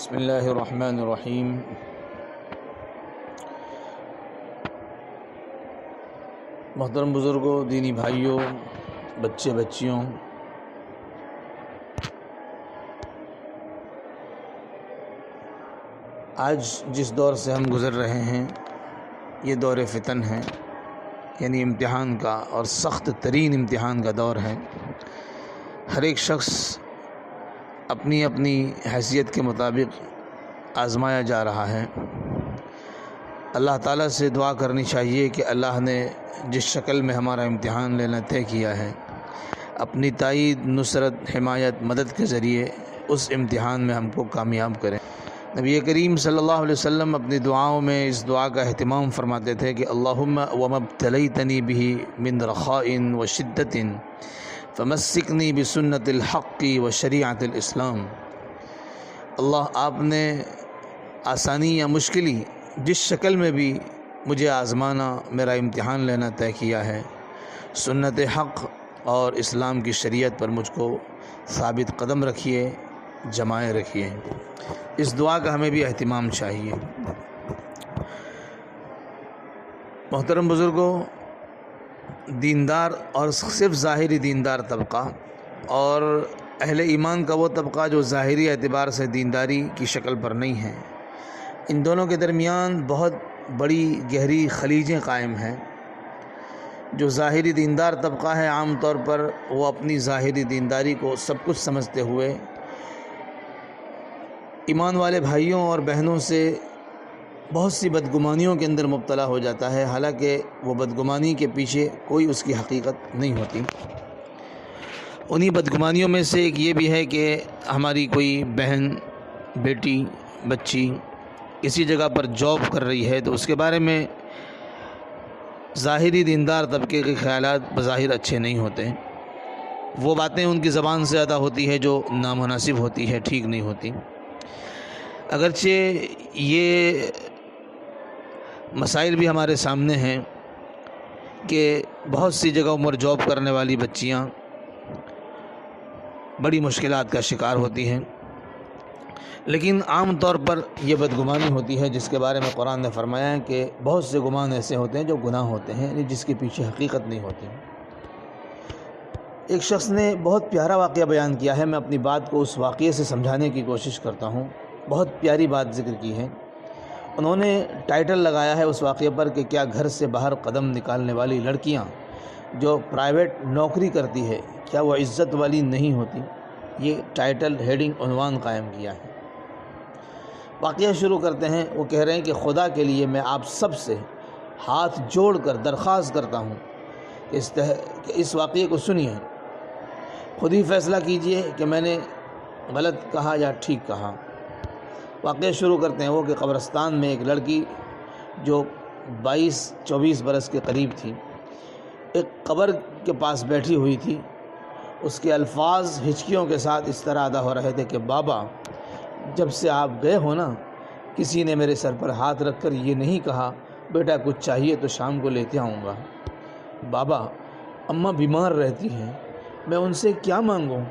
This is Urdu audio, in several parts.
بسم اللہ الرحمن الرحیم۔ محترم بزرگوں، دینی بھائیوں، بچے بچیوں، آج جس دور سے ہم گزر رہے ہیں یہ دور فتن ہے، یعنی امتحان کا، اور سخت ترین امتحان کا دور ہے۔ ہر ایک شخص اپنی اپنی حیثیت کے مطابق آزمایا جا رہا ہے۔ اللہ تعالیٰ سے دعا کرنی چاہیے کہ اللہ نے جس شکل میں ہمارا امتحان لینا طے کیا ہے، اپنی تائید، نصرت، حمایت، مدد کے ذریعے اس امتحان میں ہم کو کامیاب کریں۔ نبی کریم صلی اللہ علیہ وسلم اپنی دعاؤں میں اس دعا کا اہتمام فرماتے تھے کہ اللہم وما ابتلیتنی بہ من رخاء وشدۃ فمسکنی بسنت الحق وشریعۃ الاسلام۔ اللہ، آپ نے آسانی یا مشکلی جس شکل میں بھی مجھے آزمانا، میرا امتحان لینا طے کیا ہے، سنت حق اور اسلام کی شریعت پر مجھ کو ثابت قدم رکھیے، جمائے رکھیے۔ اس دعا کا ہمیں بھی اہتمام چاہیے۔ محترم بزرگوں، دیندار اور صرف ظاہری دیندار طبقہ اور اہل ایمان کا وہ طبقہ جو ظاہری اعتبار سے دینداری کی شکل پر نہیں ہے، ان دونوں کے درمیان بہت بڑی گہری خلیجیں قائم ہیں۔ جو ظاہری دیندار طبقہ ہے، عام طور پر وہ اپنی ظاہری دینداری کو سب کچھ سمجھتے ہوئے ایمان والے بھائیوں اور بہنوں سے بہت سی بدگمانیوں کے اندر مبتلا ہو جاتا ہے، حالانکہ وہ بدگمانی کے پیچھے کوئی اس کی حقیقت نہیں ہوتی۔ انہی بدگمانیوں میں سے ایک یہ بھی ہے کہ ہماری کوئی بہن، بیٹی، بچی کسی جگہ پر جاب کر رہی ہے تو اس کے بارے میں ظاہری دیندار طبقے کے خیالات بظاہر اچھے نہیں ہوتے۔ وہ باتیں ان کی زبان سے ادا ہوتی ہے جو نامناسب ہوتی ہے، ٹھیک نہیں ہوتی۔ اگرچہ یہ مسائل بھی ہمارے سامنے ہیں کہ بہت سی جگہوں پر جاب کرنے والی بچیاں بڑی مشکلات کا شکار ہوتی ہیں، لیکن عام طور پر یہ بدگمانی ہوتی ہے جس کے بارے میں قرآن نے فرمایا ہے کہ بہت سے گمان ایسے ہوتے ہیں جو گناہ ہوتے ہیں، یعنی جس کے پیچھے حقیقت نہیں ہوتی۔ ایک شخص نے بہت پیارا واقعہ بیان کیا ہے، میں اپنی بات کو اس واقعے سے سمجھانے کی کوشش کرتا ہوں۔ بہت پیاری بات ذکر کی ہے انہوں نے۔ ٹائٹل لگایا ہے اس واقعے پر کہ کیا گھر سے باہر قدم نکالنے والی لڑکیاں جو پرائیویٹ نوکری کرتی ہے، کیا وہ عزت والی نہیں ہوتی؟ یہ ٹائٹل، ہیڈنگ، عنوان قائم کیا ہے۔ واقعہ شروع کرتے ہیں۔ وہ کہہ رہے ہیں کہ خدا کے لیے میں آپ سب سے ہاتھ جوڑ کر درخواست کرتا ہوں کہ اس واقعے کو سنیے، خود ہی فیصلہ کیجئے کہ میں نے غلط کہا یا ٹھیک کہا۔ واقعہ شروع کرتے ہیں وہ کہ قبرستان میں ایک لڑکی جو 22-24 برس کے قریب تھی، ایک قبر کے پاس بیٹھی ہوئی تھی۔ اس کے الفاظ ہچکیوں کے ساتھ اس طرح ادا ہو رہے تھے کہ بابا، جب سے آپ گئے ہو نا، کسی نے میرے سر پر ہاتھ رکھ کر یہ نہیں کہا بیٹا کچھ چاہیے تو شام کو لیتے آؤں گا۔ بابا، اماں بیمار رہتی ہیں، میں ان سے کیا مانگوں؟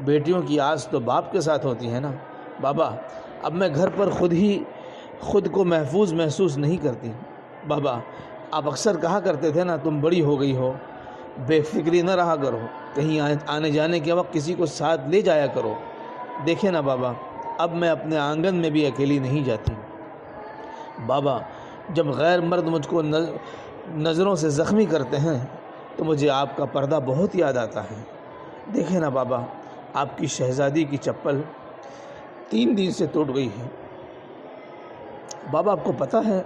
بیٹیوں کی آس تو باپ کے ساتھ ہوتی ہے نا۔ بابا، اب میں گھر پر خود کو محفوظ محسوس نہیں کرتی۔ بابا، آپ اکثر کہا کرتے تھے نا تم بڑی ہو گئی ہو، بے فکری نہ رہا کرو، کہیں آنے جانے کے وقت کسی کو ساتھ لے جایا کرو۔ دیکھیں نا بابا، اب میں اپنے آنگن میں بھی اکیلی نہیں جاتی۔ بابا، جب غیر مرد مجھ کو نظروں سے زخمی کرتے ہیں تو مجھے آپ کا پردہ بہت یاد آتا ہے۔ دیکھیں نا بابا، آپ کی شہزادی کی چپل 3 دن سے ٹوٹ گئی ہے۔ بابا، آپ کو پتہ ہے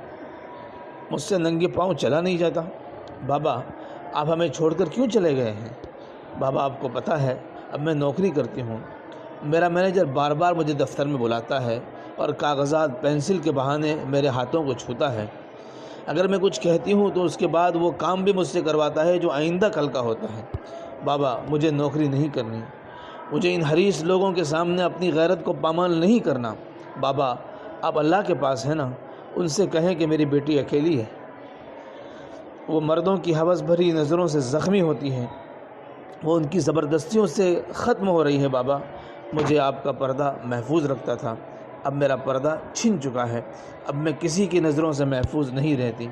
مجھ سے ننگے پاؤں چلا نہیں جاتا۔ بابا، آپ ہمیں چھوڑ کر کیوں چلے گئے ہیں؟ بابا، آپ کو پتہ ہے اب میں نوکری کرتی ہوں، میرا مینیجر بار بار مجھے دفتر میں بلاتا ہے اور کاغذات پینسل کے بہانے میرے ہاتھوں کو چھوتا ہے۔ اگر میں کچھ کہتی ہوں تو اس کے بعد وہ کام بھی مجھ سے کرواتا ہے جو آئندہ کل کا ہوتا ہے۔ بابا، مجھے نوکری نہیں کرنی، مجھے ان حریص لوگوں کے سامنے اپنی غیرت کو پامال نہیں کرنا۔ بابا، آپ اللہ کے پاس ہیں نا، ان سے کہیں کہ میری بیٹی اکیلی ہے، وہ مردوں کی ہوس بھری نظروں سے زخمی ہوتی ہے، وہ ان کی زبردستیوں سے ختم ہو رہی ہے۔ بابا، مجھے آپ کا پردہ محفوظ رکھتا تھا، اب میرا پردہ چھن چکا ہے، اب میں کسی کی نظروں سے محفوظ نہیں رہتی۔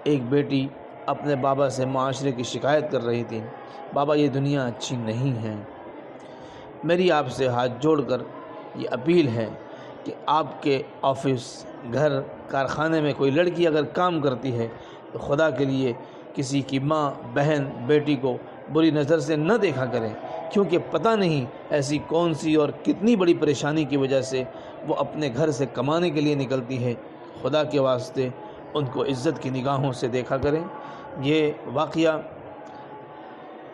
ایک بیٹی اپنے بابا سے معاشرے کی شکایت کر رہی تھی، بابا یہ دنیا اچھی نہیں ہے۔ میری آپ سے ہاتھ جوڑ کر یہ اپیل ہے کہ آپ کے آفس، گھر، کارخانے میں کوئی لڑکی اگر کام کرتی ہے تو خدا کے لیے کسی کی ماں، بہن، بیٹی کو بری نظر سے نہ دیکھا کریں، کیونکہ پتہ نہیں ایسی کون سی اور کتنی بڑی پریشانی کی وجہ سے وہ اپنے گھر سے کمانے کے لیے نکلتی ہے۔ خدا کے واسطے ان کو عزت کی نگاہوں سے دیکھا کریں۔ یہ واقعہ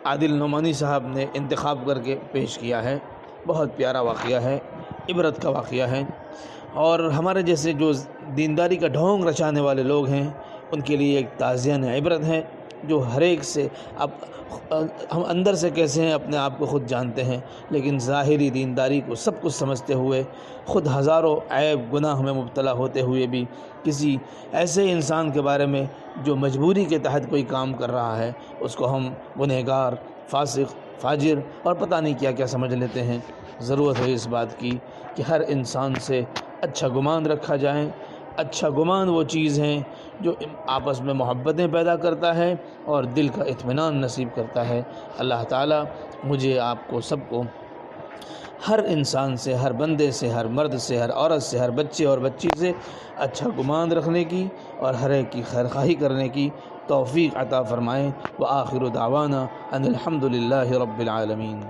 عادل نعمانی صاحب نے انتخاب کر کے پیش کیا ہے، بہت پیارا واقعہ ہے، عبرت کا واقعہ ہے، اور ہمارے جیسے جو دینداری کا ڈھونگ رچانے والے لوگ ہیں ان کے لیے ایک تعزیہ عبرت ہے، جو ہر ایک سے اب ہم اندر سے کیسے ہیں اپنے آپ کو خود جانتے ہیں، لیکن ظاہری دینداری کو سب کچھ سمجھتے ہوئے خود ہزاروں عیب گناہ میں مبتلا ہوتے ہوئے بھی کسی ایسے انسان کے بارے میں جو مجبوری کے تحت کوئی کام کر رہا ہے اس کو ہم گنہگار، فاسق، فاجر اور پتہ نہیں کیا کیا سمجھ لیتے ہیں۔ ضرورت ہے اس بات کی کہ ہر انسان سے اچھا گمان رکھا جائے۔ اچھا گمان وہ چیز ہے جو آپس میں محبتیں پیدا کرتا ہے اور دل کا اطمینان نصیب کرتا ہے۔ اللہ تعالیٰ مجھے، آپ کو، سب کو ہر انسان سے، ہر بندے سے، ہر مرد سے، ہر عورت سے، ہر بچے اور بچی سے اچھا گمان رکھنے کی اور ہر ایک کی خیرخواہی کرنے کی توفیق عطا فرمائیں۔ وآخر دعوانا ان الحمد للہ رب العالمین۔